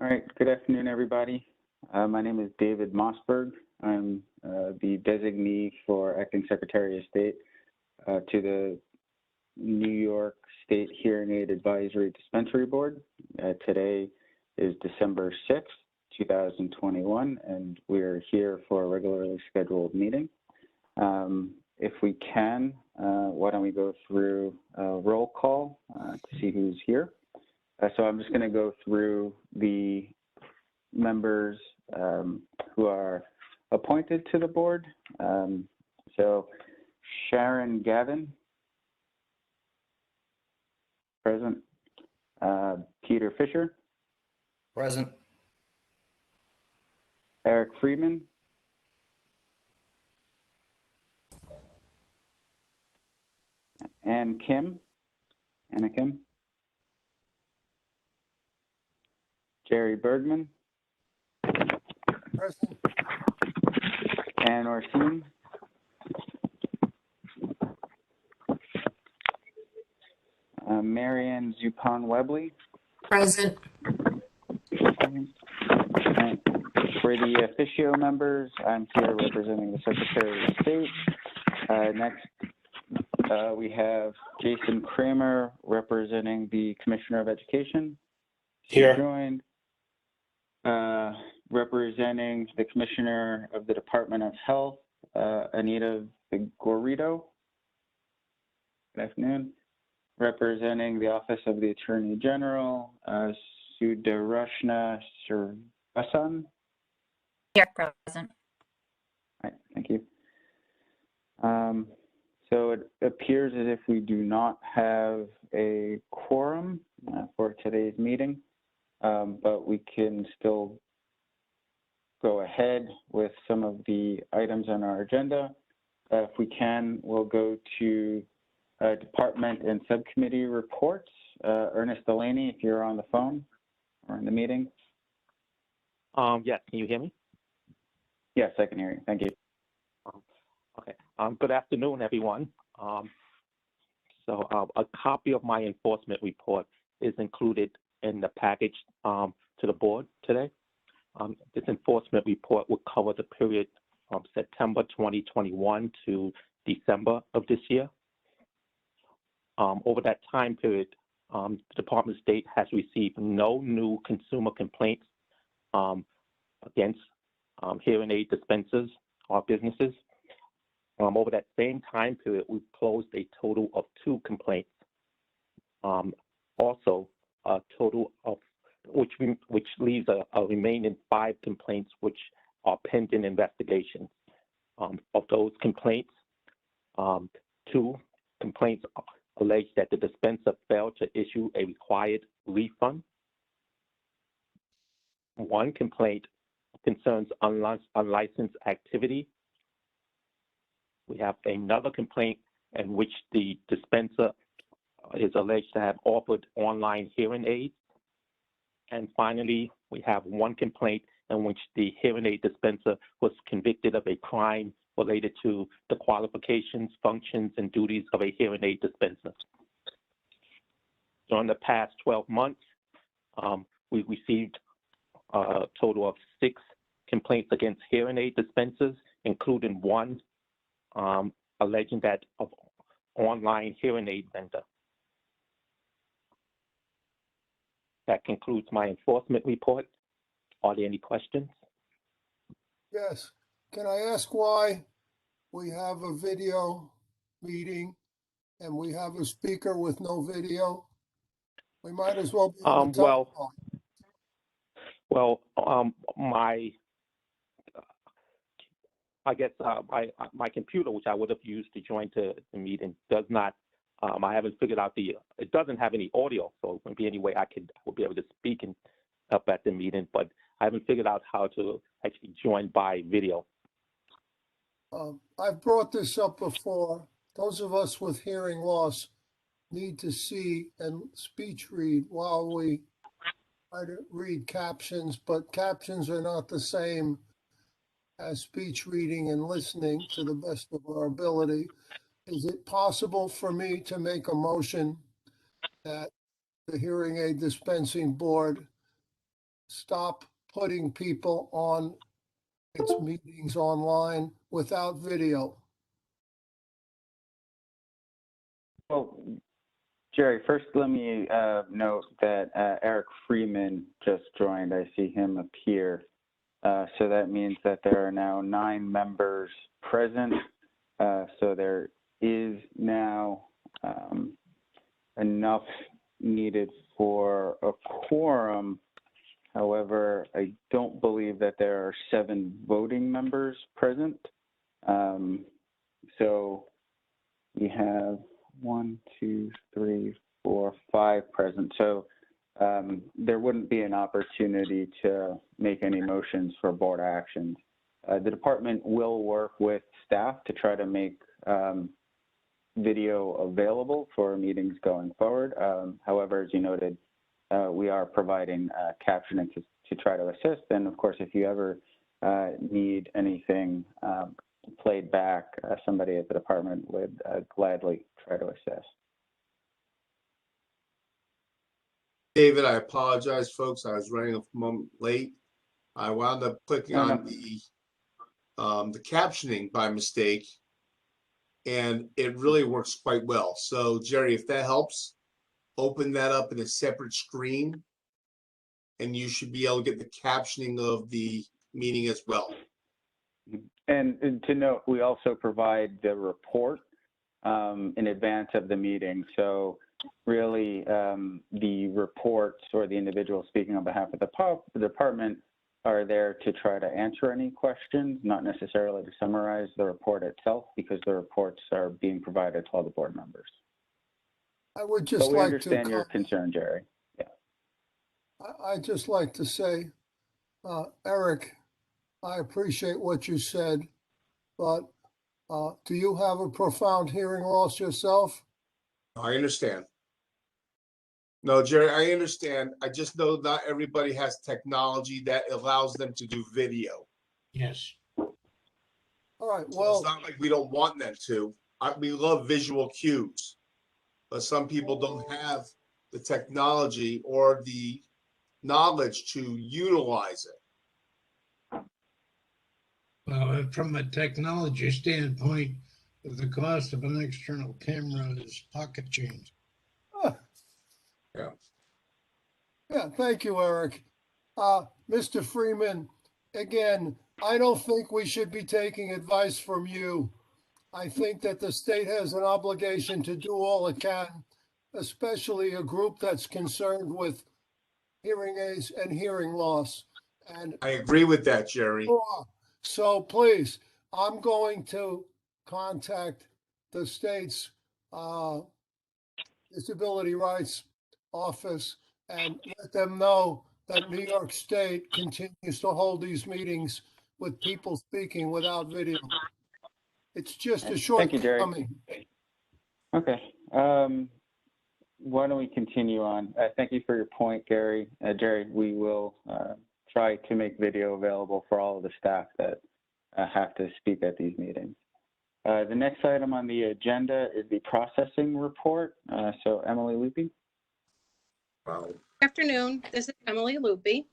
All right, good afternoon, everybody. My name is David Mossberg. I'm the designee for Acting Secretary of State to the New York State Hearing Aid Advisory Dispensary Board. Today is December 6th, 2021, and we're here for a regularly scheduled meeting. If we can, why don't we go through a roll call to see who's here. So I'm just going to go through the members who are appointed to the board. So Sharon Gavin, present. Peter Fisher. Present. Eric Freeman. Anna Kim. Jerry Bergman. Present. Ann Orsin. Marianne Zupon-Webley. Present. For the officio members, I'm here representing the Secretary of State. Next, we have Jason Kramer representing the Commissioner of Education. Here. Joined. Representing the Commissioner of the Department of Health, Anita Vigorito. Good afternoon. Representing the Office of the Attorney General, Sudarshana Srivasan. Here, present. All right, thank you. So it appears as if we do not have a quorum for today's meeting, but we can still go ahead with some of the items on our agenda. If we can, we'll go to department and subcommittee reports. Ernest Delaney, if you're on the phone or in the meeting. Yes, can you hear me? Yes, I can hear you. Thank you. Okay. Good afternoon, everyone. A copy of my enforcement report is included in the package to the board today. This enforcement report will cover the period from September 2021 to December of this year. Over that time period, the Department of State has received no new consumer complaints against hearing aid dispensers or businesses. Over that same time period, we've closed a total of 2 complaints. Also, a total of which leaves a remaining 5 complaints which are pending investigation. Of those complaints, 2 complaints allege that the dispenser failed to issue a required refund. 1 complaint concerns unlicensed activity. We have another complaint in which the dispenser is alleged to have offered online hearing aids. And finally, we have 1 complaint in which the hearing aid dispenser was convicted of a crime related to the qualifications, functions, and duties of a hearing aid dispenser. During the past 12 months, we received a total of 6 complaints against hearing aid dispensers, including 1 alleging that of online hearing aid vendor. That concludes my enforcement report. Are there any questions? Yes. Can I ask why we have a video meeting and we have a speaker with no video? We might as well be on the telephone. My computer, which I would have used to join the meeting, does not. I haven't figured out it doesn't have any audio, so it wouldn't be any way I would be able to speak and up at the meeting, but I haven't figured out how to actually join by video. I've brought this up before. Those of us with hearing loss need to see and speech read while we try to read captions, but captions are not the same as speech reading and listening to the best of our ability. Is it possible for me to make a motion that the Hearing Aid Dispensing Board stop putting people on its meetings online without video? Well, Jerry, first let me note that Eric Freeman just joined. I see him appear. So that means that there are now 9 members present. So there is now enough needed for a quorum. However, I don't believe that there are 7 voting members present. So we have 1, 2, 3, 4, 5 present. So there wouldn't be an opportunity to make any motions for board actions. The department will work with staff to try to make video available for meetings going forward. However, as you noted, we are providing captioning to try to assist. And of course, if you ever need anything played back, somebody at the department would gladly try to assist. David, I apologize, folks. I was running a moment late. I wound up clicking on the captioning by mistake, and it really works quite well. So, Jerry, if that helps, open that up in a separate screen, and you should be able to get the captioning of the meeting as well. And to note, we also provide the report in advance of the meeting. So really, the reports or the individual speaking on behalf of the department are there to try to answer any questions, not necessarily to summarize the report itself, because the reports are being provided to all the board members. I would just But we like understand to your concern, Jerry. Yeah. I'd just like to say, Eric, I appreciate what you said, but do you have a profound hearing loss yourself? I understand. No, Jerry, I understand. I just know not everybody has technology that allows them to do video. Yes. All right, So well, it's not like we don't want them to. We love visual cues, but some people don't have the technology or the knowledge to utilize it. Well, from a technology standpoint, the cost of an external camera is pocket change. yeah, thank you, Eric. Mr. Freeman, again, I don't think we should be taking advice from you. I think that the state has an obligation to do all it can, especially a group that's concerned with hearing aids and hearing loss. And I agree with that, Jerry. so please, I'm going to contact the state's disability rights office and let them know that New York State continues to hold these meetings with people speaking without video. It's just a Thank you, Jerry. shortcoming. Okay. Why don't we continue on? Thank you for your point, Gary. Jerry, we will try to make video available for all of the staff that have to speak at these meetings. The next item on the agenda is the processing report. So Emily Lupi. Wow. Good afternoon, this is Emily Lupi.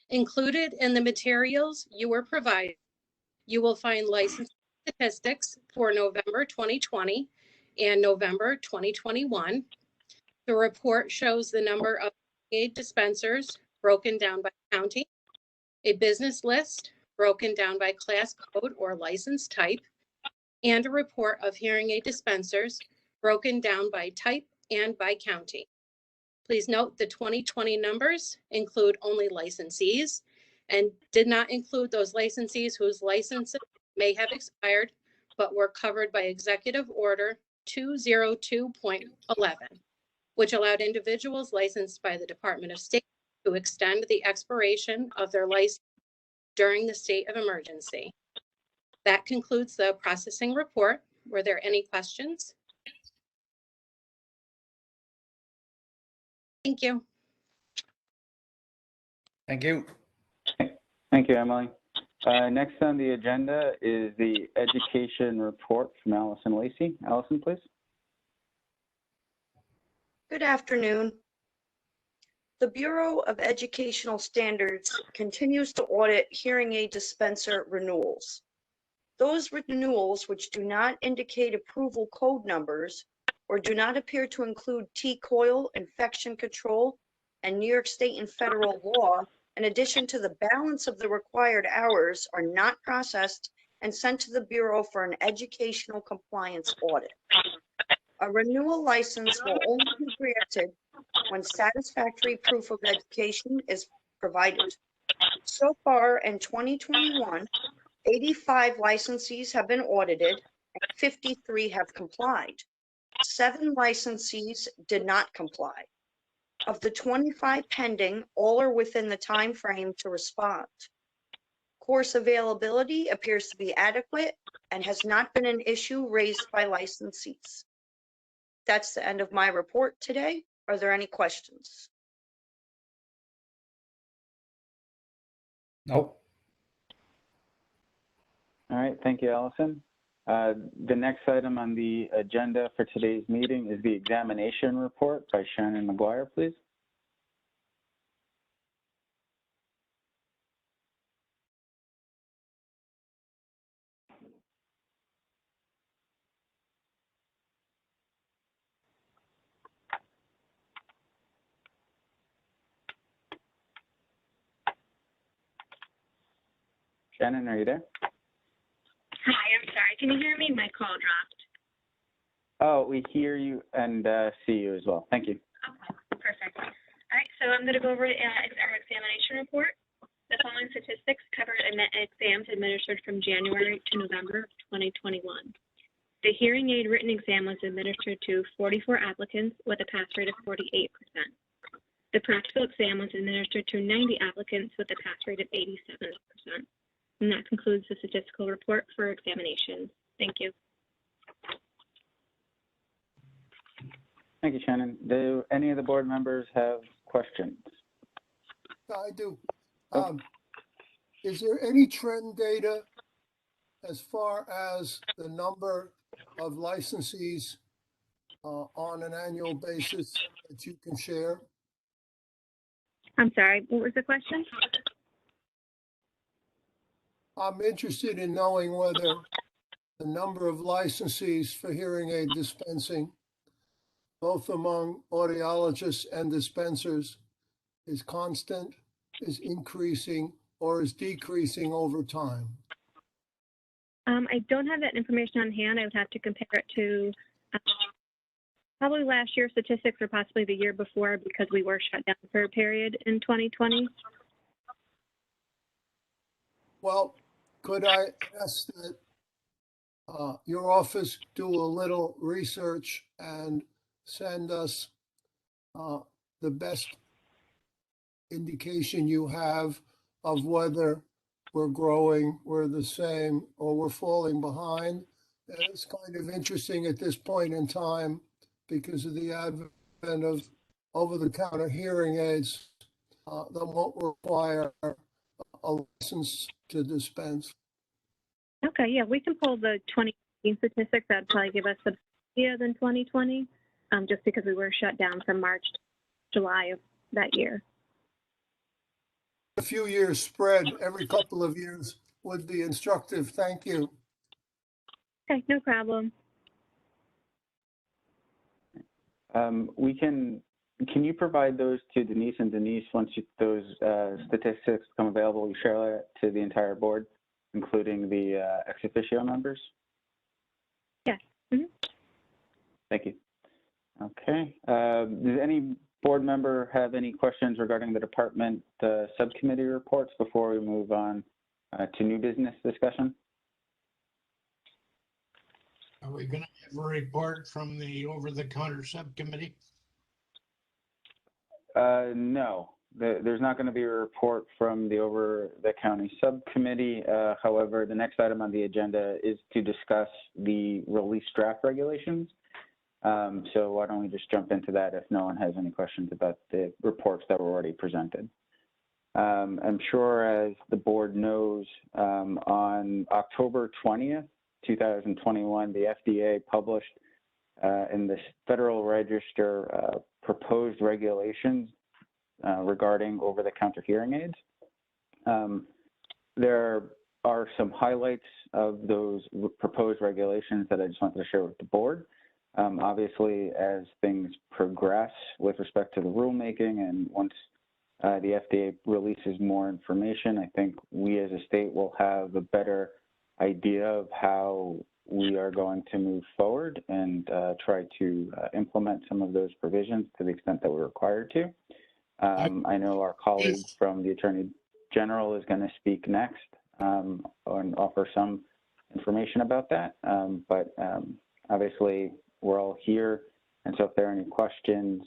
Included in the materials you were provided, you will find license statistics for November 2020 and November 2021. The report shows the number of aid dispensers broken down by county, a business list broken down by class code or license type, and a report of hearing aid dispensers broken down by type and by county. Please note the 2020 numbers include only licensees and did not include those licensees whose licenses may have expired but were covered by Executive Order 202.11, which allowed individuals licensed by the Department of State to extend the expiration of their license during the state of emergency. That concludes the processing report. Were there any questions? Thank you. Thank you. Thank you, Emily. Next on the agenda is the education report from Allison Lacey. Allison, please. Good afternoon. The Bureau of Educational Standards continues to audit hearing aid dispenser renewals. Those renewals which do not indicate approval code numbers or do not appear to include T-coil, infection control, and New York State and federal law, in addition to the balance of the required hours, are not processed and sent to the Bureau for an educational compliance audit. A renewal license will only be granted when satisfactory proof of education is provided. So far in 2021, 85 licensees have been audited and 53 have complied. 7 licensees did not comply. Of the 25 pending, all are within the time frame to respond. Course availability appears to be adequate and has not been an issue raised by licensees. That's the end of my report today. Are there any questions? Nope. All right, thank you, Allison. The next item on the agenda for today's meeting is the examination report by Shannon McGuire, please. Shannon, are you there? Hi, I'm sorry. Can you hear me? My call dropped. Oh, we hear you and see you as well. Thank you. Okay, perfect. All right, so I'm going to go over our examination report. The following statistics cover exams administered from January to November 2021. The hearing aid written exam was administered to 44 applicants with a pass rate of 48%. The practical exam was administered to 90 applicants with a pass rate of 87%. And that concludes the statistical report for examinations. Thank you. Thank you, Shannon. Do any of the board members have questions? I do. Is there any trend data as far as the number of licensees on an annual basis that you can share? I'm sorry, what was the question? I'm interested in knowing whether the number of licensees for hearing aid dispensing, both among audiologists and dispensers, is constant, is increasing, or is decreasing over time? I don't have that information on hand. I would have to compare it to probably last year's statistics or possibly the year before, because we were shut down for a period in 2020. Well, could I ask that your office do a little research and send us the best indication you have of whether we're growing, we're the same, or we're falling behind? And it's kind of interesting at this point in time because of the advent of over-the-counter hearing aids that won't require a license to dispense. Okay, yeah, we can pull the 2019 statistics. That'd probably give us a better idea than 2020, just because we were shut down from March to July of that year. A few years spread every couple of years would be instructive. Thank you. Okay, no problem. Can you provide those to Denise, and Denise, once those statistics become available, you share that to the entire board, including the ex officio members? Yes. Mm-hmm. Thank you. Okay. Does any board member have any questions regarding the department subcommittee reports before we move on to new business discussion? Are we going to have a report from the over-the-counter subcommittee? No, there's not going to be a report from the over-the-counter subcommittee. However, the next item on the agenda is to discuss the release draft regulations. So why don't we just jump into that if no one has any questions about the reports that were already presented. I'm sure, as the board knows, on October 20th, 2021, the FDA published in the Federal Register proposed regulations regarding over-the-counter hearing aids. There are some highlights of those proposed regulations that I just wanted to share with the board. Obviously, as things progress with respect to the rulemaking and once the FDA releases more information, I think we as a state will have a better idea of how we are going to move forward and try to implement some of those provisions to the extent that we're required to. I know our colleague from the Attorney General is going to speak next and offer some information about that. But obviously, we're all here, and so if there are any questions,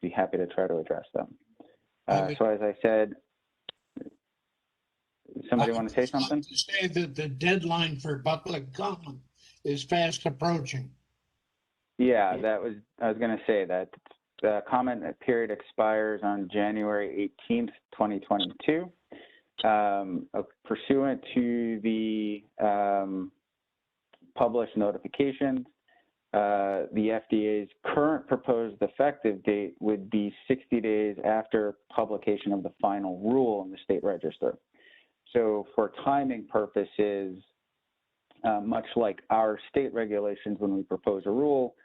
be happy to try to address them. So as I said, somebody want to say something? To say that the deadline for public comment is fast approaching. Yeah, I was going to say that the comment period expires on January 18th, 2022. Pursuant to the published notifications, the FDA's current proposed effective date would be 60 days after publication of the final rule in the state register. So for timing purposes, much like our state regulations, when we propose a rule,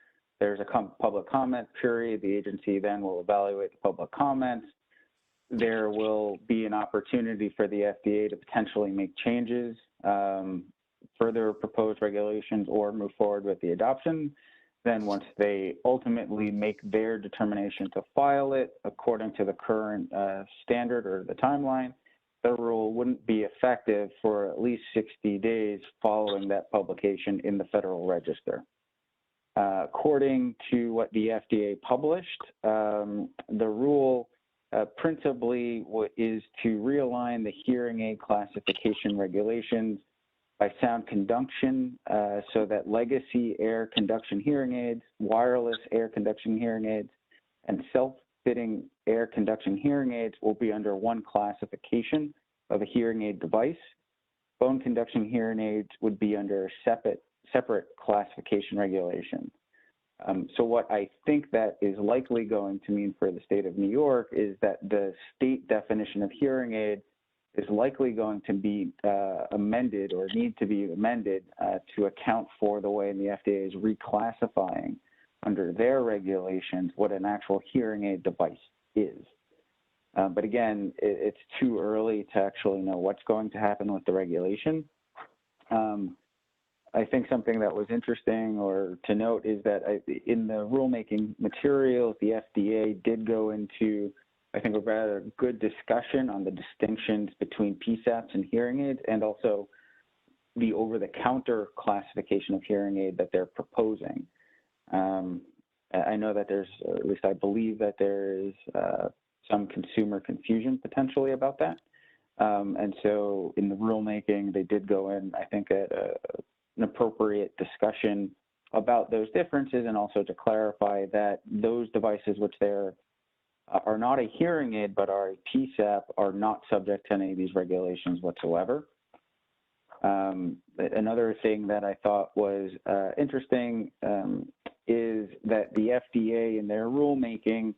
there's a public comment period. The agency then will evaluate the public comments. There will be an opportunity for the FDA to potentially make changes, further proposed regulations, or move forward with the adoption. Then once they ultimately make their determination to file it according to the current standard or the timeline, the rule wouldn't be effective for at least 60 days following that publication in the Federal Register. According to what the FDA published, the rule principally is to realign the hearing aid classification regulations by sound conduction so that legacy air conduction hearing aids, wireless air conduction hearing aids, and self-fitting air conduction hearing aids will be under one classification of a hearing aid device. Bone conduction hearing aids would be under a separate classification regulation. So what I think that is likely going to mean for the state of New York is that the state definition of hearing aid is likely going to be amended or need to be amended to account for the way the FDA is reclassifying under their regulations what an actual hearing aid device is. But again, it's too early to actually know what's going to happen with the regulation. I think something that was interesting or to note is that in the rulemaking materials, the FDA did go into, I think, a rather good discussion on the distinctions between PSAPs and hearing aids, and also the over-the-counter classification of hearing aid that they're proposing. I know that there's, or at least I believe that there is some consumer confusion potentially about that. And so in the rulemaking, they did go in, I think, at an appropriate discussion about those differences, and also to clarify that those devices which are not a hearing aid but are a PSAP are not subject to any of these regulations whatsoever. Another thing that I thought was interesting is that the FDA in their rulemaking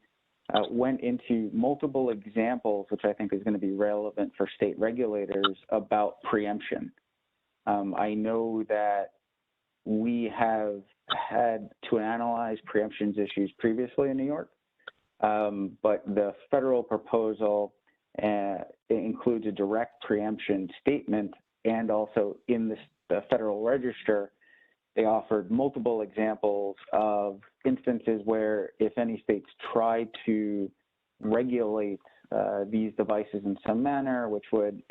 went into multiple examples, which I think is going to be relevant for state regulators, about preemption. I know that we have had to analyze preemptions issues previously in New York, but the federal proposal includes a direct preemption statement, and also in the Federal Register, they offered multiple examples of instances where if any states tried to regulate these devices in some manner, which would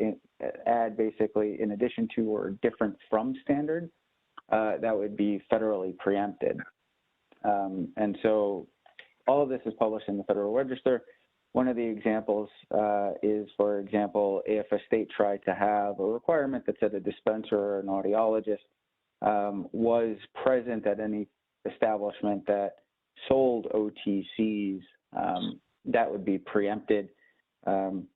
add basically in addition to or different from standard, that would be federally preempted. And so all of this is published in the Federal Register. One of the examples is, for example, if a state tried to have a requirement that said a dispenser or an audiologist was present at any establishment that sold OTCs, that would be preempted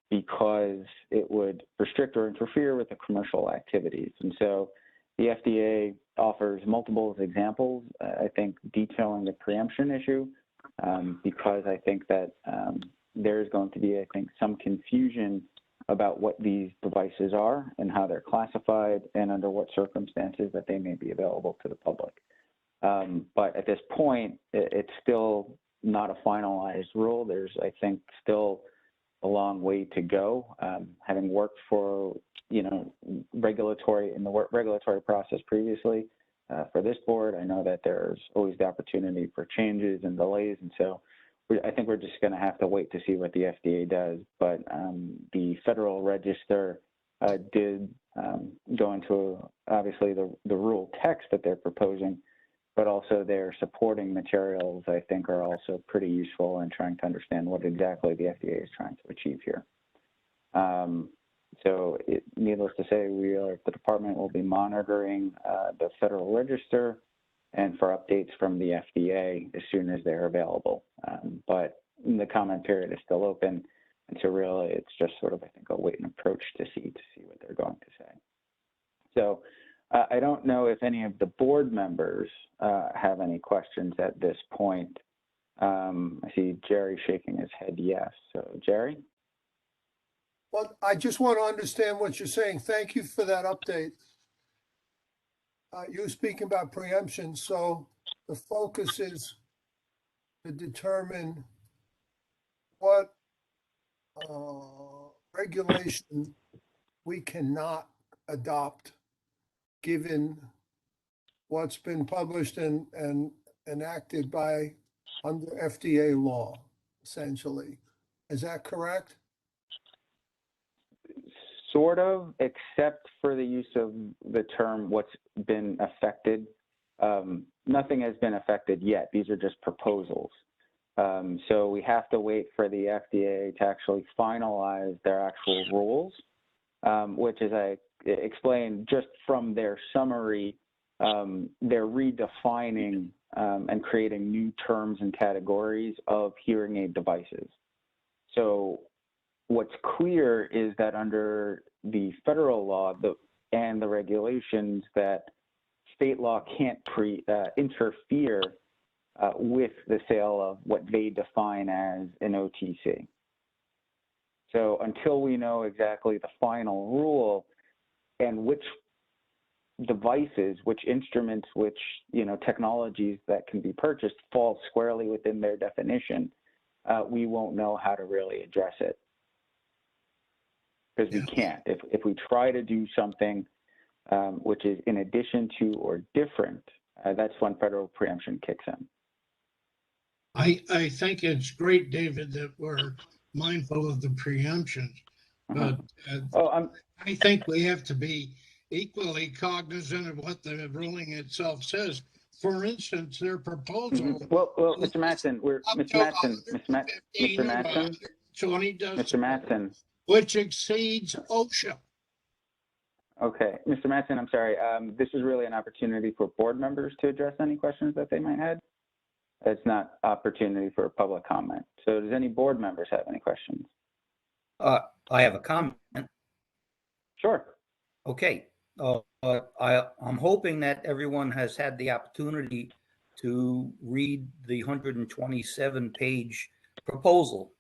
because it would restrict or interfere with the commercial activities. And so the FDA offers multiple examples, I think, detailing the preemption issue, because I think that there's going to be, I think, some confusion about what these devices are and how they're classified and under what circumstances that they may be available to the public. But at this point, it's still not a finalized rule. There's, I think, still a long way to go. Having worked for, regulatory process previously for this board, I know that there's always the opportunity for changes and delays. And so I think we're just going to have to wait to see what the FDA does. But the Federal Register did go into, obviously, the rule text that they're proposing, but also their supporting materials, I think, are also pretty useful in trying to understand what exactly the FDA is trying to achieve here. Needless to say, the department will be monitoring the Federal Register and for updates from the FDA as soon as they're available. But the comment period is still open, and so really it's just sort of, I think, a wait and approach to see what they're going to say. So I don't know if any of the board members have any questions at this point. I see Jerry shaking his head yes. So Jerry? Well, I just want to understand what you're saying. Thank you for that update. You were speaking about preemption, so the focus is to determine what regulation we cannot adopt given what's been published and enacted by under FDA law, essentially. Is that correct? Sort of, except for the use of the term what's been affected. Nothing has been affected yet. These are just proposals. So we have to wait for the FDA to actually finalize their actual rules, which, as I explained, just from their summary, they're redefining and creating new terms and categories of hearing aid devices. So what's clear is that under the federal law and the regulations, that state law can't interfere with the sale of what they define as an OTC. So until we know exactly the final rule and which devices, which instruments, which technologies that can be purchased fall squarely within their definition, we won't know how to really address it. Because we can't. If we try to do something which is in addition to or different, that's when federal preemption kicks in. I think it's great, David, that we're mindful of the preemptions, but I think we have to be equally cognizant of what the ruling itself says. For instance, their proposal. Well, Mr. Matson, Mr. Matson, which exceeds OSHA. Okay, Mr. Matson, I'm sorry. This is really an opportunity for board members to address any questions that they might have. It's not opportunity for public comment. So does any board members have any questions? I have a comment. Sure. Okay. I'm hoping that everyone has had the opportunity to read the 127-page proposal.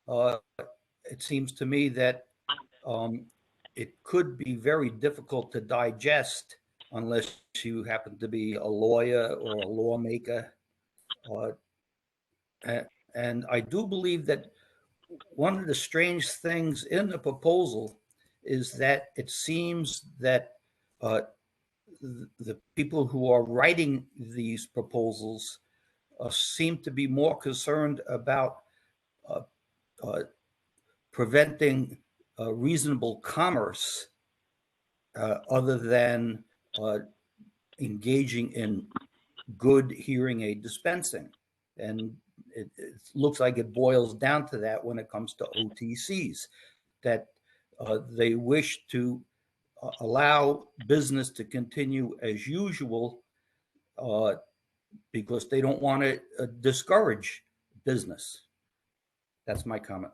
It seems to me that it could be very difficult to digest unless you happen to be a lawyer or a lawmaker. And I do believe that one of the strange things in the proposal is that it seems that the people who are writing these proposals seem to be more concerned about preventing reasonable commerce other than engaging in good hearing aid dispensing. And it looks like it boils down to that when it comes to OTCs, that they wish to allow business to continue as usual because they don't want to discourage business. That's my comment.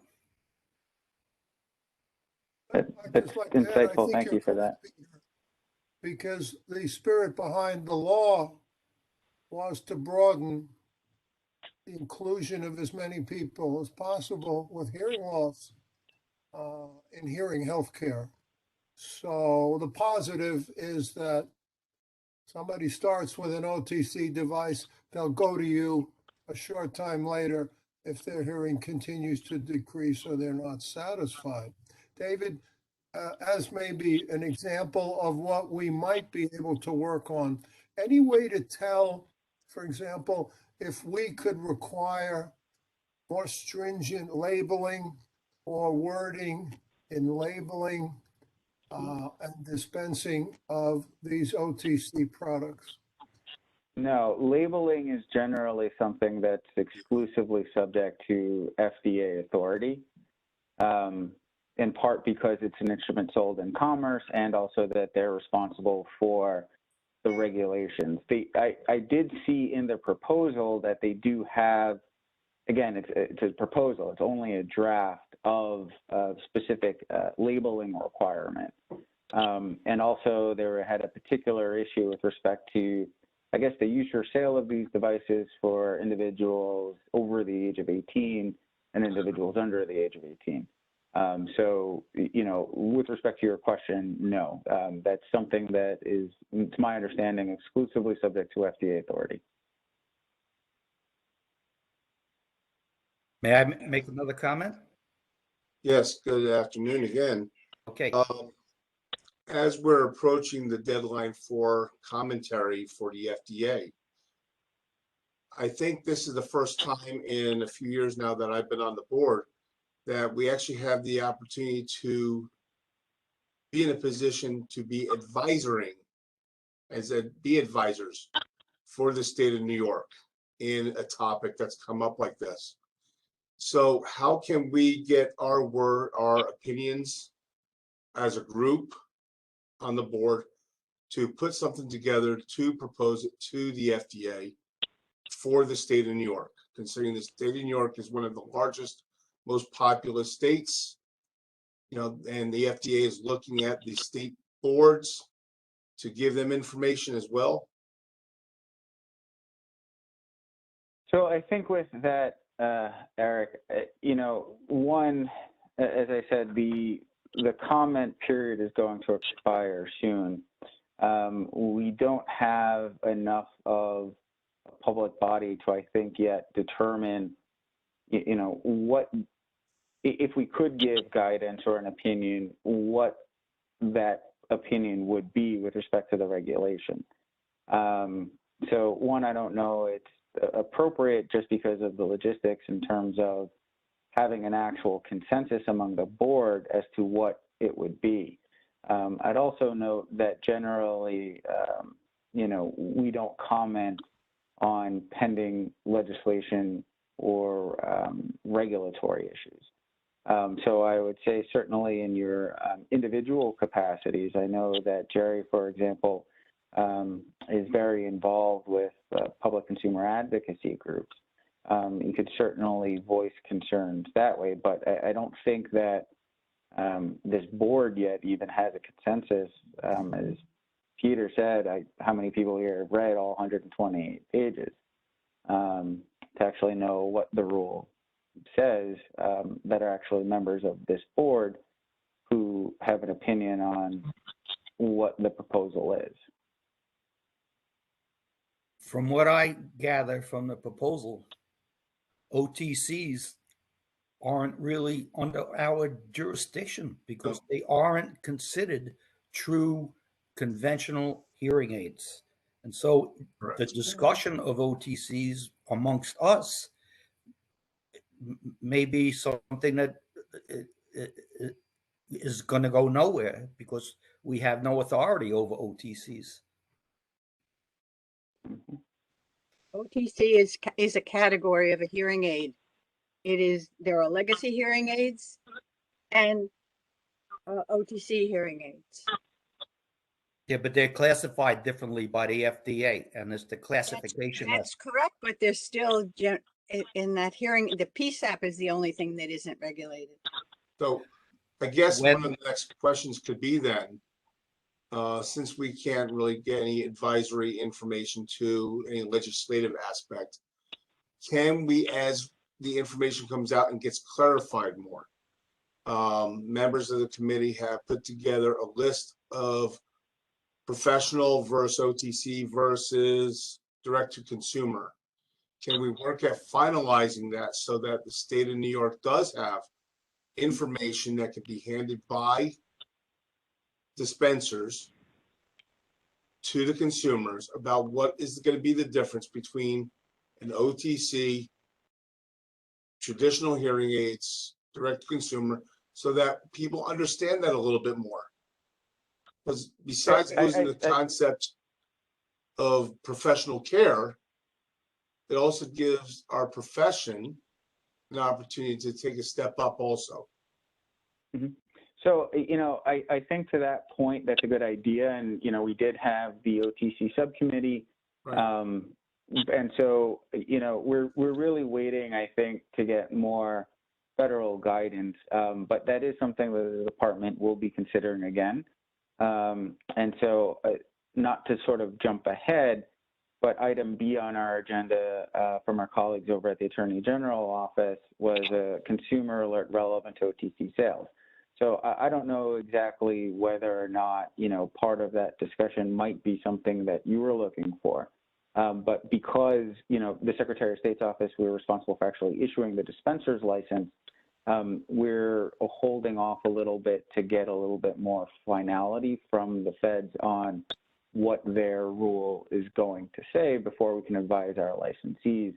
That's insightful. Thank you for that. Because the spirit behind the law was to broaden the inclusion of as many people as possible with hearing loss in hearing healthcare. So the positive is that somebody starts with an OTC device, they'll go to you a short time later if their hearing continues to decrease or they're not satisfied. David, as maybe an example of what we might be able to work on, any way to tell, for example, if we could require more stringent labeling or wording in labeling and dispensing of these OTC products? No, labeling is generally something that's exclusively subject to FDA authority, in part because it's an instrument sold in commerce and also that they're responsible for the regulations. I did see in the proposal that they do have, again, it's a proposal, it's only a draft of specific labeling requirement. And also there had a particular issue with respect to, I guess, the use or sale of these devices for individuals over the age of 18 and individuals under the age of 18. So, you know, with respect to your question, no, that's something that is, to my understanding, exclusively subject to FDA authority. May I make another comment? Yes, good afternoon again. Okay. As we're approaching the deadline for commentary for the FDA, I think this is the first time in a few years now that I've been on the board that we actually have the opportunity to be in a position to be be advisors for the state of New York in a topic that's come up like this. So how can we get our opinions as a group on the board to put something together to propose it to the FDA for the state of New York, considering the state of New York is one of the largest, most populous states, you know, and the FDA is looking at the state boards to give them information as well? So I think with that, Eric, you know, one, as I said, the comment period is going to expire soon. We don't have enough of a public body to, I think, yet determine, you know, what, if we could give guidance or an opinion, what that opinion would be with respect to the regulation. So one, I don't know it's appropriate just because of the logistics in terms of having an actual consensus among the board as to what it would be. I'd also note that generally, you know, we don't comment on pending legislation or regulatory issues. So I would say certainly in your individual capacities, I know that Jerry, for example, is very involved with public consumer advocacy groups. You could certainly voice concerns that way, but I don't think that this board yet even has a consensus. As Peter said, how many people here have read all 128 pages to actually know what the rule says, that are actually members of this board who have an opinion on what the proposal is. From what I gather from the proposal, OTCs aren't really under our jurisdiction because they aren't considered true conventional hearing aids. And so the discussion of OTCs amongst us may be something that is going to go nowhere because we have no authority over OTCs. OTC is a category of a hearing aid. There are legacy hearing aids and OTC hearing aids. Yeah, but they're classified differently by the FDA, and it's the classification. That's correct, but they're still in that hearing. The PSAP is the only thing that isn't regulated. So I guess one of the next questions could be then, since we can't really get any advisory information to any legislative aspect, can we, as the information comes out and gets clarified more, members of the committee have put together a list of professional versus OTC versus direct to consumer. Can we work at finalizing that so that the state of New York does have information that can be handed by dispensers to the consumers about what is going to be the difference between an OTC, traditional hearing aids, direct to consumer, so that people understand that a little bit more. Because besides losing the concept of professional care, it also gives our profession an opportunity to take a step up also. Mm-hmm. So, you know, I think to that point, that's a good idea. And, you know, we did have the OTC subcommittee. Right. And so, you know, we're really waiting, I think, to get more federal guidance. But that is something that the department will be considering again. And so not to sort of jump ahead, but item B on our agenda from our colleagues over at the Attorney General office was a consumer alert relevant to OTC sales. So I don't know exactly whether or not, you know, part of that discussion might be something that you were looking for. But because, you know, the Secretary of State's office, we're responsible for actually issuing the dispenser's license, we're holding off a little bit to get a little bit more finality from the feds on what their rule is going to say before we can advise our licensees,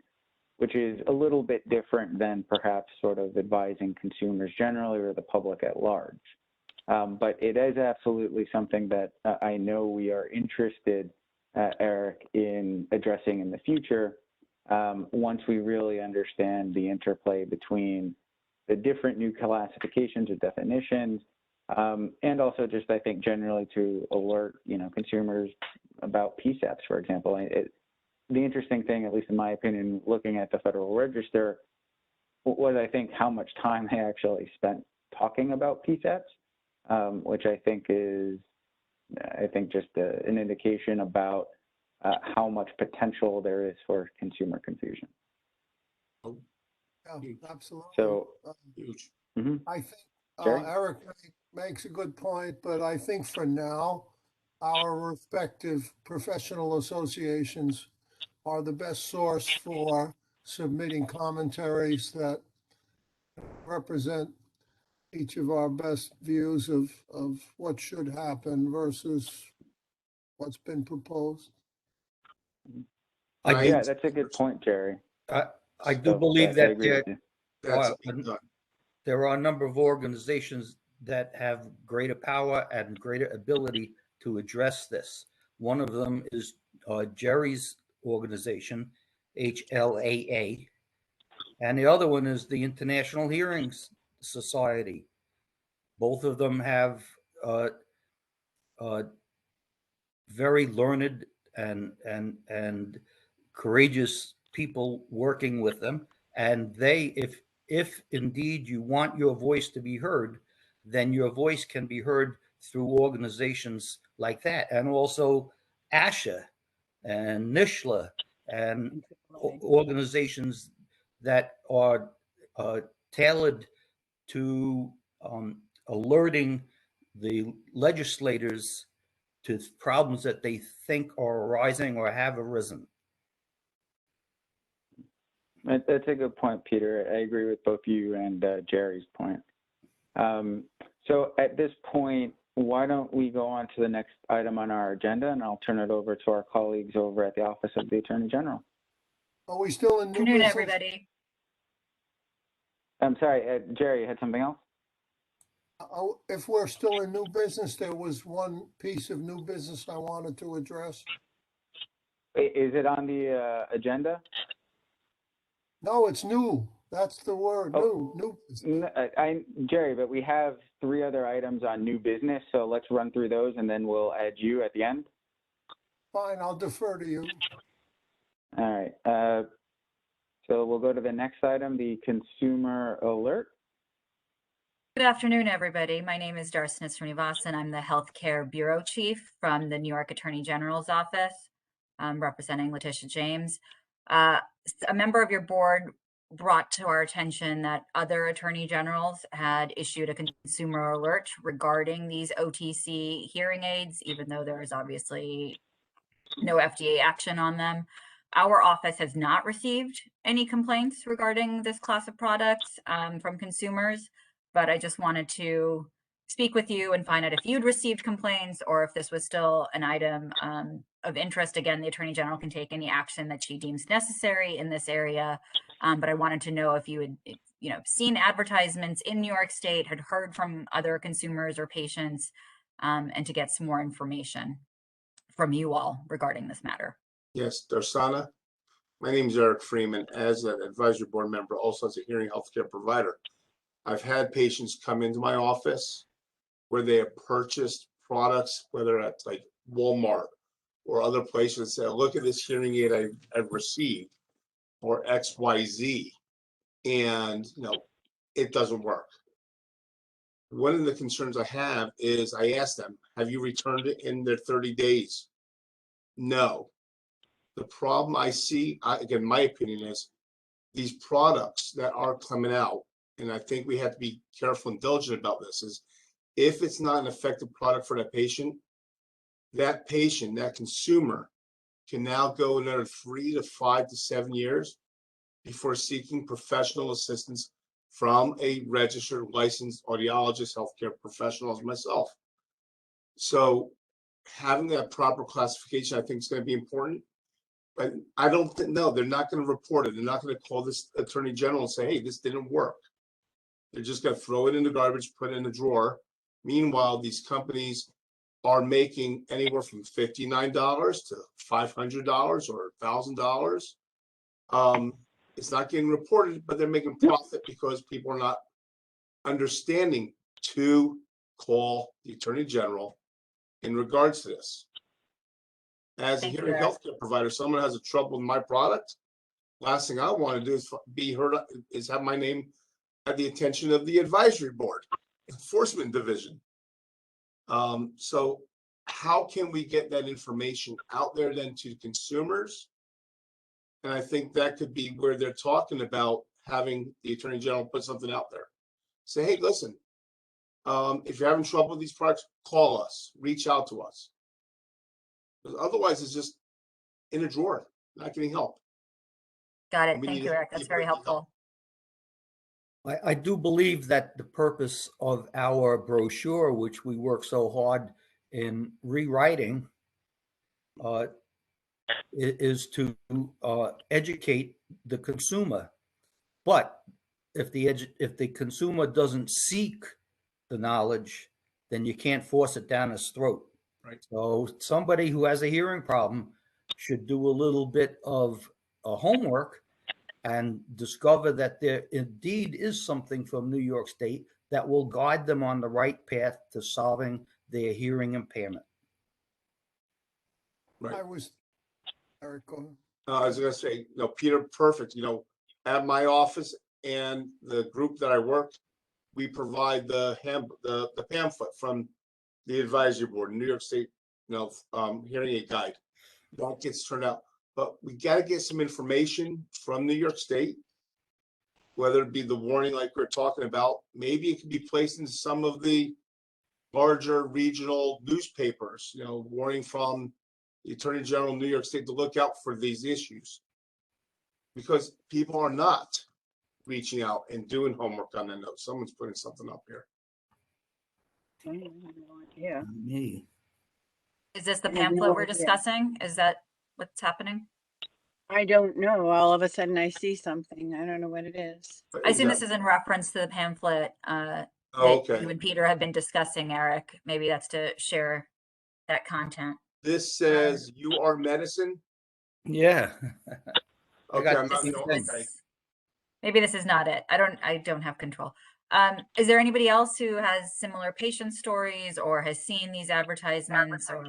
which is a little bit different than perhaps sort of advising consumers generally or the public at large. But it is absolutely something that I know we are interested, Eric, in addressing in the future once we really understand the interplay between the different new classifications or definitions, and also just, I think, generally to alert, you know, consumers about PSAPs, for example. The interesting thing, at least in my opinion, looking at the Federal Register, was, I think, how much time they actually spent talking about PSAPs, which I think is, just an indication about how much potential there is for consumer confusion. Yeah, absolutely. So, I think Eric makes a good point, but I think for now, our respective professional associations are the best source for submitting commentaries that represent each of our best views of what should happen versus what's been proposed. Yeah, that's a good point, Jerry. I do believe that there are a number of organizations that have greater power and greater ability to address this. One of them is Jerry's organization, HLAA, and the other one is the International Hearings Society. Both of them have very learned and courageous people working with them, and they, if indeed you want your voice to be heard, then your voice can be heard through organizations like that, and also ASHA and NYLA and organizations that are tailored to alerting the legislators to problems that they think are arising or have arisen. That's a good point, Peter. I agree with both you and Jerry's point. So at this point, why don't we go on to the next item on our agenda, and I'll turn it over to our colleagues over at the Office of the Attorney General. Are we still in new Good afternoon, business? everybody. I'm sorry, Jerry, you had something else? If we're still in new business, there was one piece of new business I wanted to address. Is it on the agenda? No, it's new. That's the word, new. Jerry, but we have 3 other items on new business, so let's run through those and then we'll add you at the end. Fine, I'll defer to you. All right. So we'll go to the next item, the consumer alert. Good afternoon, everybody. My name is Darshana Srinivasan. I'm the Healthcare Bureau Chief from the New York Attorney General's Office, representing Letitia James. a member of your board brought to our attention that other attorney generals had issued a consumer alert regarding these OTC hearing aids, even though there is obviously no FDA action on them. Our office has not received any complaints regarding this class of products from consumers, but I just wanted to speak with you and find out if you'd received complaints or if this was still an item of interest. Again, the Attorney General can take any action that she deems necessary in this area, but I wanted to know if you had seen advertisements in New York State, had heard from other consumers or patients, and to get some more information from you all regarding this matter. Yes, Darsana. My name is Eric Freeman. As an advisory board member, also as a hearing healthcare provider, I've had patients come into my office where they have purchased products, whether at like Walmart or other places, and say, look at this hearing aid I've received, or XYZ, and it doesn't work. One of the concerns I have is I ask them, have you returned it in their 30 days? No. The problem I see, again, my opinion is these products that are coming out, and I think we have to be careful and diligent about this, is if it's not an effective product for that patient, that consumer can now go another 3 to 5 to 7 years before seeking professional assistance from a registered licensed audiologist, healthcare professional as myself. So having that proper classification, I think, is going to be important. But I don't know, they're not going to report it. They're not going to call this attorney general and say, hey, this didn't work. They're just going to throw it in the garbage, put it in a drawer. Meanwhile, these companies are making anywhere from $59 to $500 or $1,000. It's not getting reported, but they're making profit because people are not understanding to call the attorney general in regards to this. As a hearing healthcare provider, someone has a trouble with my product. Last thing I want to do is have my name at the attention of the advisory board, enforcement division. So how can we get that information out there then to consumers? And I think that could be where they're talking about having the attorney general put something out there. Say, hey, listen, if you're having trouble with these products, call us, reach out to us. Because otherwise it's just in a drawer, not getting help. Got it. Thank you, Eric. That's very helpful. I do believe that the purpose of our brochure, which we work so hard in rewriting, is to educate the consumer. But if the consumer doesn't seek the knowledge, then you can't force it down his throat. Right. So somebody who has a hearing problem should do a little bit of homework and discover that there indeed is something from New York State that will guide them on the right path to solving their hearing impairment. Right. Eric, go ahead. I was going to say, Peter, perfect. At my office and the group that I work, we provide the pamphlet from the advisory board, New York State, hearing aid guide. That gets turned out. But we got to get some information from New York State, whether it be the warning like we're talking about. Maybe it could be placed in some of the larger regional newspapers, warning from the Attorney General of New York State to look out for these issues. Because people are not reaching out and doing homework on the notes. Someone's putting something up here. Yeah. Me. Is this the pamphlet we're discussing? Is that what's happening? I don't know. All of a sudden I see something. I don't know what it is. I assume this is in reference to the pamphlet that you and Peter have been discussing, Eric. Maybe that's to share that content. This says you are medicine. Yeah. Okay, I'm not okay. Maybe this is not it. I don't have control. Is there anybody else who has similar patient stories or has seen these advertisements or would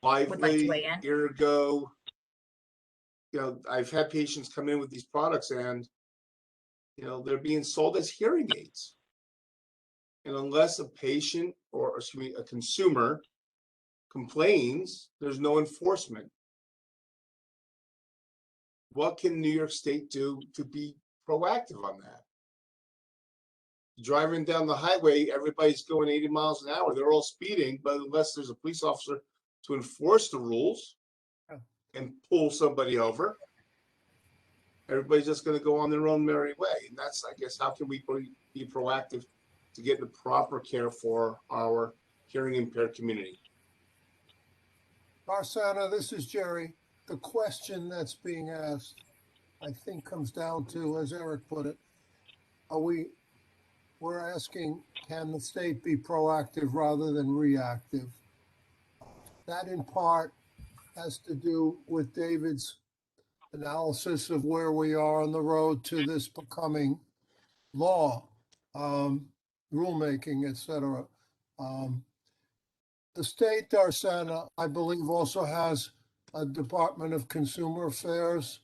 like to weigh in? Year ago, I've had patients come in with these products and, they're being sold as hearing aids. And unless a patient or a consumer complains, there's no enforcement. what can New York State do to be proactive on that? Driving down the highway, everybody's going 80 miles an hour. They're all speeding, but unless there's a police officer to enforce the rules and pull somebody over, everybody's just going to go on their own merry way. And that's, I guess, how can we be proactive to get the proper care for our hearing impaired community? Barsana, this is Jerry. The question that's being asked, I think, comes down to, as Eric put it, we're asking, can the state be proactive rather than reactive? That in part has to do with David's analysis of where we are on the road to this becoming law, rulemaking, etc. The state, Darsana, I believe, also has a Department of Consumer Affairs.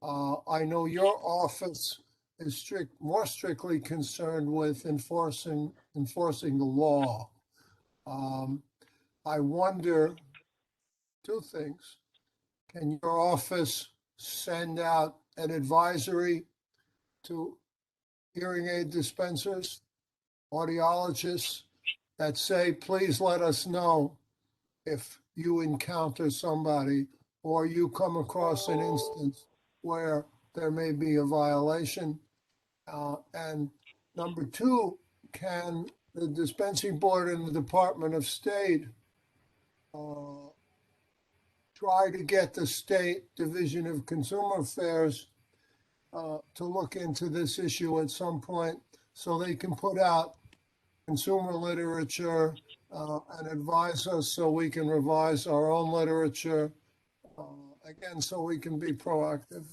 I know your office is more strictly concerned with enforcing the law. I wonder two things. Can your office send out an advisory to hearing aid dispensers, audiologists, that say, please let us know if you encounter somebody or you come across an instance where there may be a violation? And number two, can the dispensing board and the Department of State try to get the State Division of Consumer Affairs to look into this issue at some point so they can put out consumer literature and advise us so we can revise our own literature, again, so we can be proactive?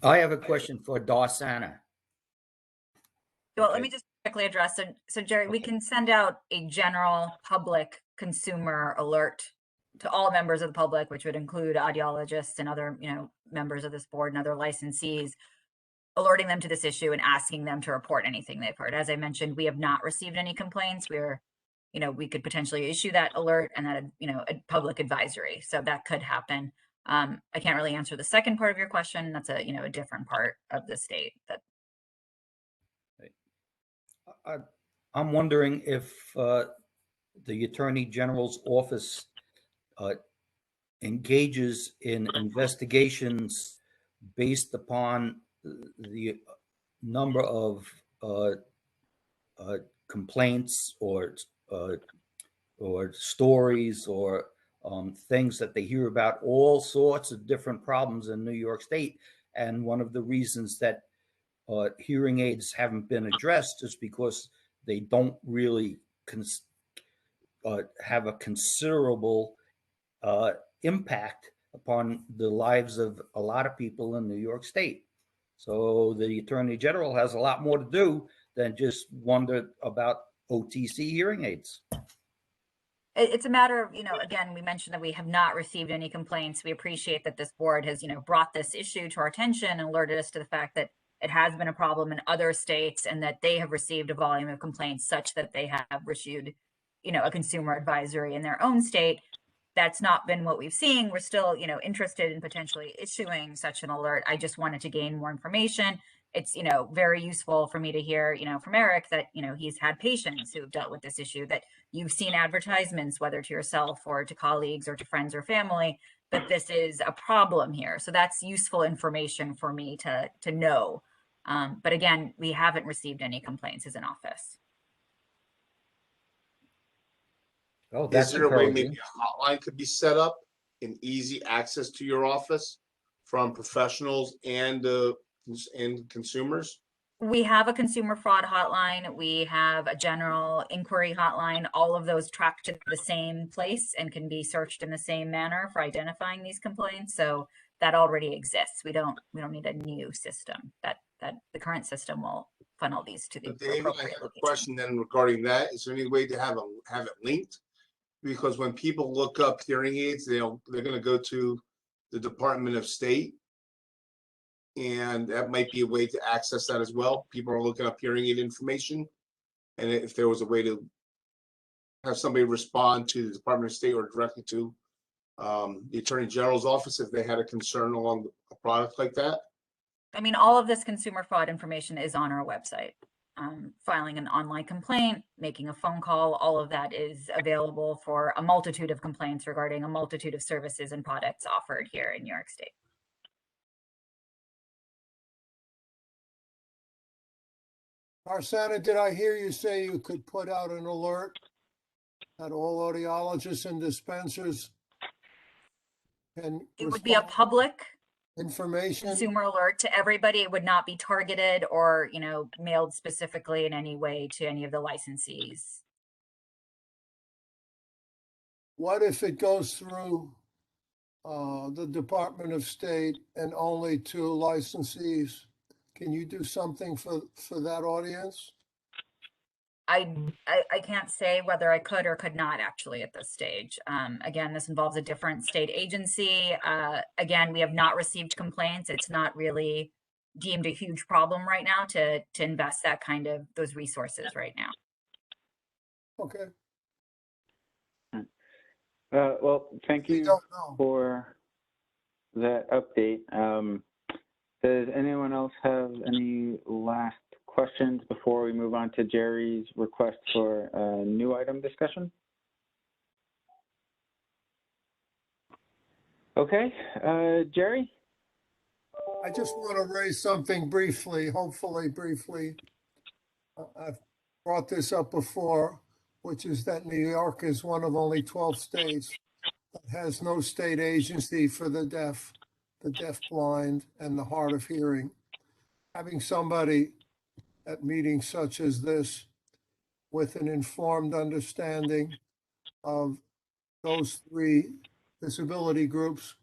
I have a question for Darsana. Well, Okay. let me just quickly address. So Jerry, we can send out a general public consumer alert to all members of the public, which would include audiologists and other, members of this board and other licensees, alerting them to this issue and asking them to report anything they've heard. As I mentioned, we have not received any complaints. We could potentially issue that alert and that, a public advisory. So that could happen. I can't really answer the second part of your question. That's a different part of the state. I'm wondering if the Attorney General's office engages in investigations based upon the number of complaints or stories or things that they hear about all sorts of different problems in New York State. And one of the reasons that hearing aids haven't been addressed is because they don't really have a considerable impact upon the lives of a lot of people in New York State. So the Attorney General has a lot more to do than just wonder about OTC hearing aids. It's a matter of, again, we mentioned that we have not received any complaints. We appreciate that this board has, brought this issue to our attention and alerted us to the fact that it has been a problem in other states and that they have received a volume of complaints such that they have issued, a consumer advisory in their own state. That's not been what we've seen. We're still, interested in potentially issuing such an alert. I just wanted to gain more information. It's, very useful for me to hear, from Eric that, he's had patients who have dealt with this issue, that you've seen advertisements, whether to yourself or to colleagues or to friends or family, that this is a problem here. So that's useful information for me to know. But again, we haven't received any complaints as an office. Oh, that's Is there a way maybe encouraging. a hotline could be set up and easy access to your office from professionals and consumers? We have a consumer fraud hotline. We have a general inquiry hotline. All of those track to the same place and can be searched in the same manner for identifying these complaints. So that already exists. We don't need a new system. That the current system will funnel these to the David, I appropriate have a location. question then regarding that. Is there any way to have it linked? Because when people look up hearing aids, they're going to go to the Department of State, and that might be a way to access that as well. People are looking up hearing aid information. And if there was a way to have somebody respond to the Department of State or directly to the Attorney General's office if they had a concern along a product like that? I mean, all of this consumer fraud information is on our website. Filing an online complaint, making a phone call, all of that is available for a multitude of complaints regarding a multitude of services and products offered here in New York State. Arsana, did I hear you say you could put out an alert that all audiologists and dispensers can It would be a public information? consumer alert to everybody. It would not be targeted or, mailed specifically in any way to any of the licensees. What if it goes through the Department of State and only to licensees? Can you do something for that audience? I can't say whether I could or could not actually at this stage. Again, this involves a different state agency. Again, we have not received complaints. It's not really deemed a huge problem right now to invest those resources right now. Okay. Well, thank you for that update. Does anyone else have any last questions before we move on to Jerry's request for a new item discussion? Okay, Jerry? I just want to raise something briefly, hopefully briefly. I've brought this up before, which is that New York is one of only 12 states that has no state agency for the deaf, blind, and the hard of hearing. Having somebody at meetings such as this with an informed understanding of those three disability groups,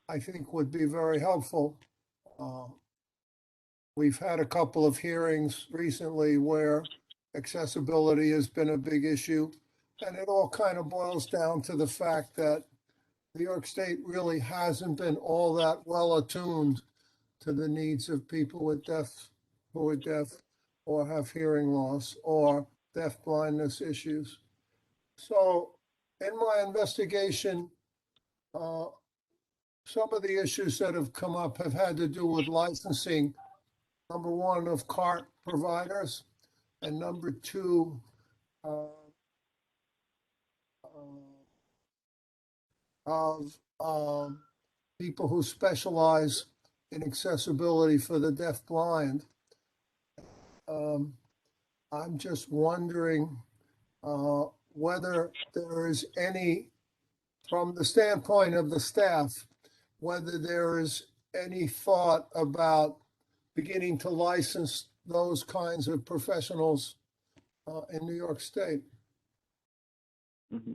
I think would be very helpful. We've had a couple of hearings recently where accessibility has been a big issue, and it all kind of boils down to the fact that New York State really hasn't been all that well attuned to the needs of people who are deaf or have hearing loss or deaf blindness issues. So in my investigation, some of the issues that have come up have had to do with licensing, number one, of cart providers, and number two, of people who specialize in accessibility for the deaf blind. I'm just wondering whether there is any, from the standpoint of the staff, whether there is any thought about beginning to license those kinds of professionals in New York State. Mm-hmm.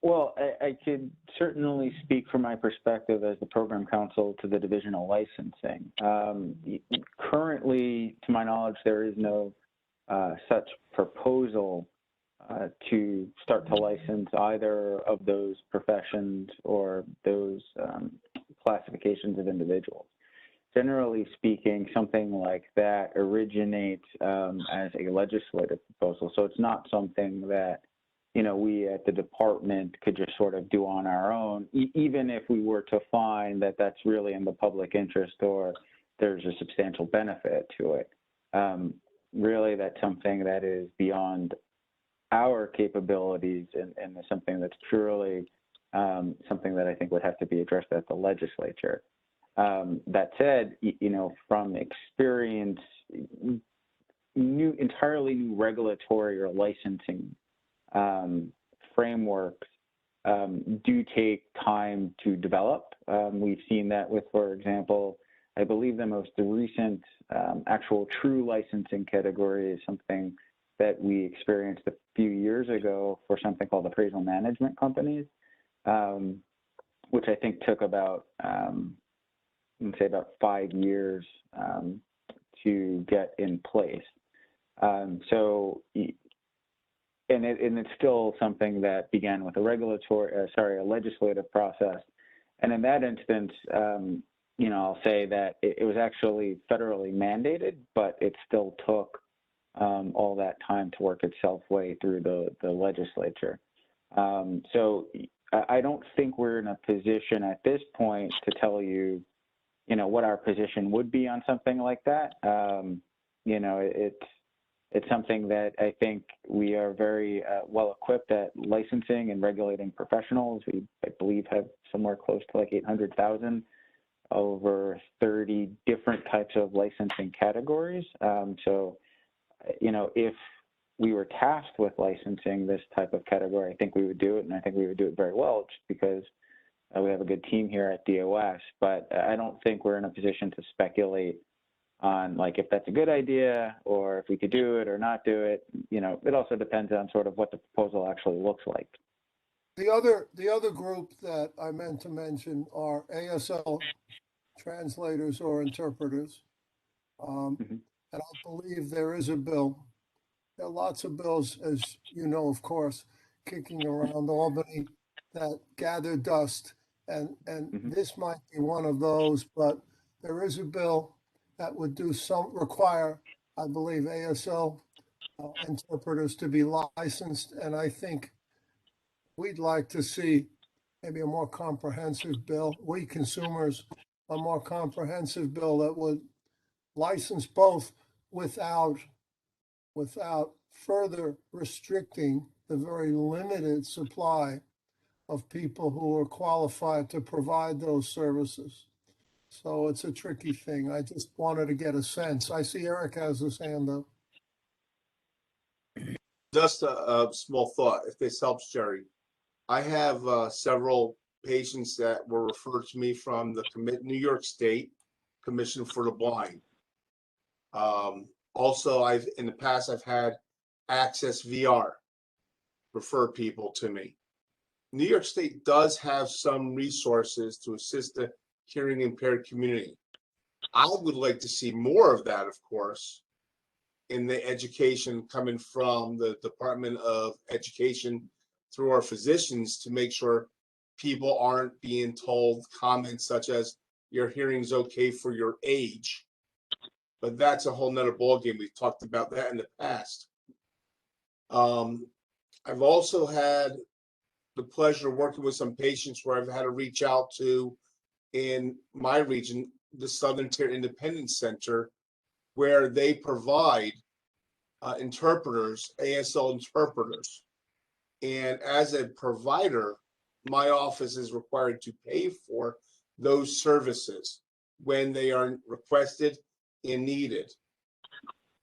Well, I could certainly speak from my perspective as the program counsel to the Division of Licensing. Currently, to my knowledge, there is no such proposal to start to license either of those professions or those classifications of individuals. Generally speaking, something like that originates as a legislative proposal. So it's not something that, we at the department could just sort of do on our own, even if we were to find that that's really in the public interest or there's a substantial benefit to it. Really, that's something that is beyond our capabilities and is something that's purely something that I think would have to be addressed at the legislature. That said, from experience, entirely new regulatory or licensing frameworks do take time to develop. We've seen that with, for example, I believe the most recent actual true licensing category is something that we experienced a few years ago for something called appraisal management companies, which I think took about, let's say about 5 years to get in place. And it's still something that began with a legislative process. And in that instance, I'll say that it was actually federally mandated, but it still took all that time to work itself way through the legislature. So I don't think we're in a position at this point to tell you, what our position would be on something like that. It's something that I think we are very well equipped at licensing and regulating professionals. We, I believe, have somewhere close to like 800,000 over 30 different types of licensing categories. So, if we were tasked with licensing this type of category, I think we would do it, and I think we would do it very well, just because we have a good team here at DOS. But I don't think we're in a position to speculate on like if that's a good idea or if we could do it or not do it. It also depends on sort of what the proposal actually looks like. The other group that I meant to mention are ASL translators or interpreters. And I believe there is a bill. There are lots of bills, as you know, of course, kicking around Albany that gather dust. And this might be one of those, but there is a bill that would require, I believe, ASL interpreters to be licensed. And I think we'd like to see maybe a more comprehensive bill. We consumers, a more comprehensive bill that would license both without further restricting the very limited supply of people who are qualified to provide those services. So it's a tricky thing. I just wanted to get a sense. I see Eric has his hand up. Just a small thought, if this helps, Jerry. I have several patients that were referred to me from the New York State Commission for the Blind. Also, in the past, I've had Access VR refer people to me. New York State does have some resources to assist the hearing impaired community. I would like to see more of that, of course, in the education coming from the Department of Education through our physicians, to make sure people aren't being told comments such as your hearing's okay for your age. But that's a whole nother ballgame. We've talked about that in the past. I've also had the pleasure of working with some patients where I've had to reach out to, in my region, the Southern Tier Independence Center, where they provide interpreters, ASL interpreters. And as a provider, my office is required to pay for those services when they are requested and needed.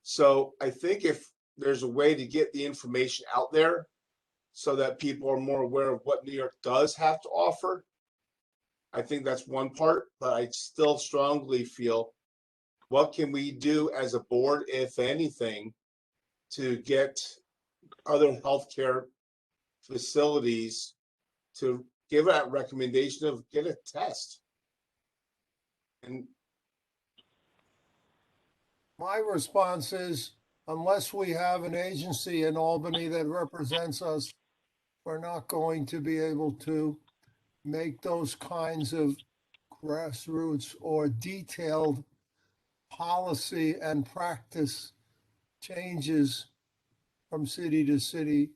So I think if there's a way to get the information out there so that people are more aware of what New York does have to offer, I think that's one part. But I still strongly feel, what can we do as a board, if anything, to get other healthcare facilities to give that recommendation of get a test? And my response is, unless we have an agency in Albany that represents us, we're not going to be able to make those kinds of grassroots or detailed policy and practice changes from city to city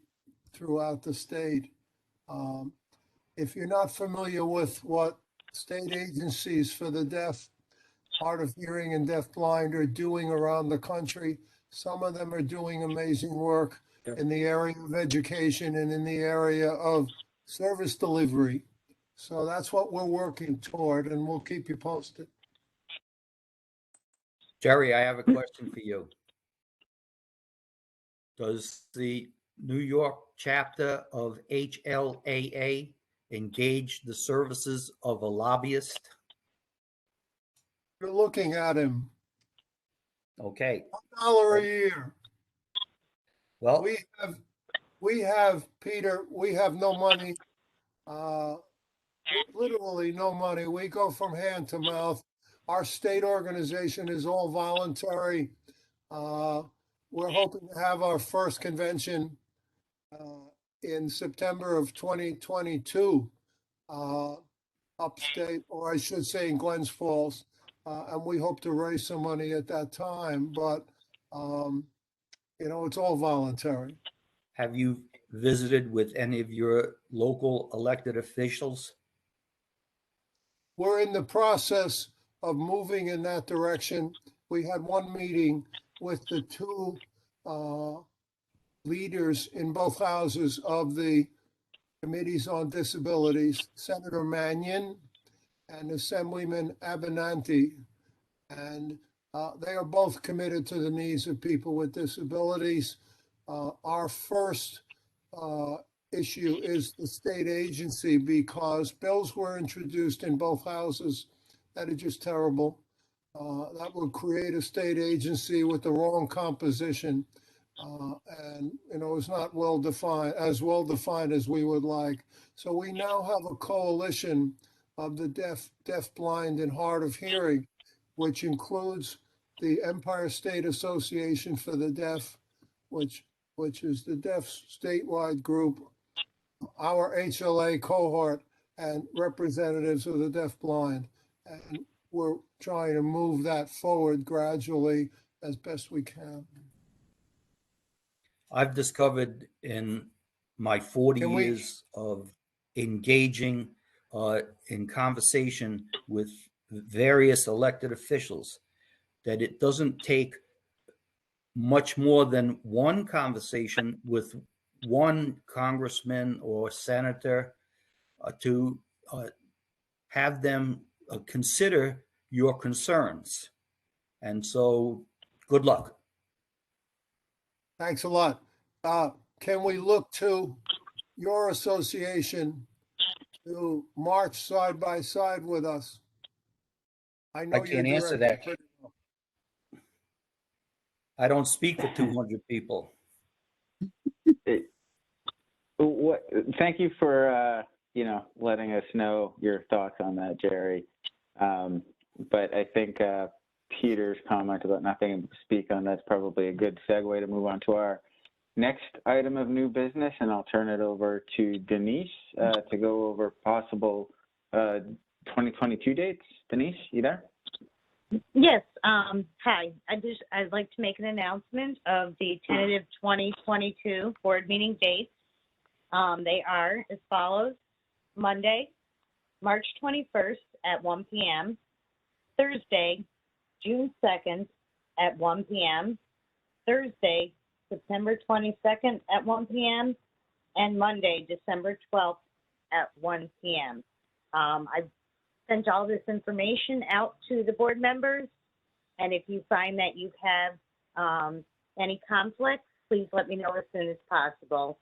throughout the state. If you're not familiar with what state agencies for the deaf, hard of hearing and deafblind are doing around the country, some of them are doing amazing work in the area of education and in the area of service delivery. So that's what we're working toward, and we'll keep you posted. Jerry, I have a question for you. Does the New York chapter of HLAA engage the services of a lobbyist? You're looking at him. Okay. $1 a year. Well, we have Peter, we have no money, literally no money. We go from hand to mouth. Our state organization is all voluntary. We're hoping to have our first convention in September of 2022, upstate, or I should say in Glens Falls. And we hope to raise some money at that time. But it's all voluntary. Have you visited with any of your local elected officials? We're in the process of moving in that direction. We had one meeting with the two leaders in both houses of the committees on disabilities, Senator Mannion and Assemblyman Abenanti. And they are both committed to the needs of people with disabilities. Our first issue is the state agency, because bills were introduced in both houses that are just terrible. That would create a state agency with the wrong composition. And, it's not well defined as we would like. So we now have a coalition of the deaf, blind, and hard of hearing, which includes the Empire State Association for the Deaf, which is the deaf statewide group, our HLA cohort, and representatives of the deaf blind. And we're trying to move that forward gradually as best we can. I've discovered in my 40 years of engaging in conversation with various elected officials that it doesn't take much more than one conversation with one congressman or senator to have them consider your concerns. And so, good luck. Thanks a lot. Can we look to your association to march side by side with us? I know I can't answer that. I don't speak for 200 people. Thank you for letting us know your thoughts on that, Jerry. But I think Peter's comment about not being able to speak on that's probably a good segue to move on to our next item of new business, and I'll turn it over to Denise to go over possible 2022 dates. Denise, you there? Yes. Hi. I'd like to make an announcement of the tentative 2022 board meeting dates. They are as follows: Monday, March 21st at 1 p.m., Thursday, June 2nd at 1 p.m., Thursday, September 22nd at 1 p.m., and Monday, December 12th at 1 p.m. I've sent all this information out to the board members, and if you find that you have any conflicts, please let me know as soon as possible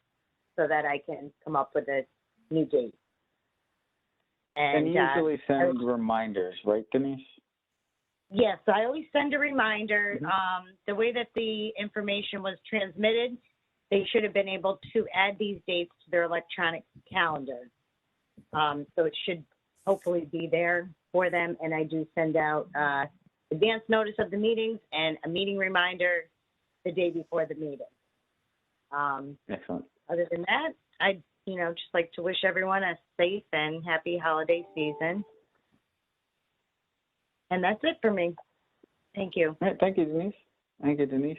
so that I can come up with a new date. And you usually send reminders, right, Denise? Yes, I always send a reminder. The way that the information was transmitted, they should have been able to add these dates to their electronic calendar. So it should hopefully be there for them. And I do send out advance notice of the meetings and a meeting reminder the day before the meeting. Excellent. Other than that, I'd just like to wish everyone a safe and happy holiday season. And that's it for me. Thank you. All right, thank you, Denise. Thank you, Denise.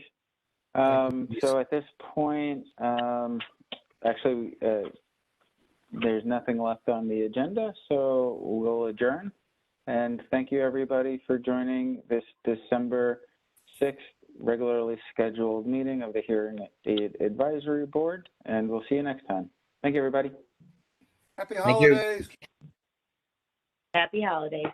So at this point, actually, there's nothing left on the agenda, so we'll adjourn. And thank you, everybody, for joining this December 6th regularly scheduled meeting of the Hearing Aid Advisory Board, and we'll see you next time. Thank you, everybody. Happy holidays. Happy holidays.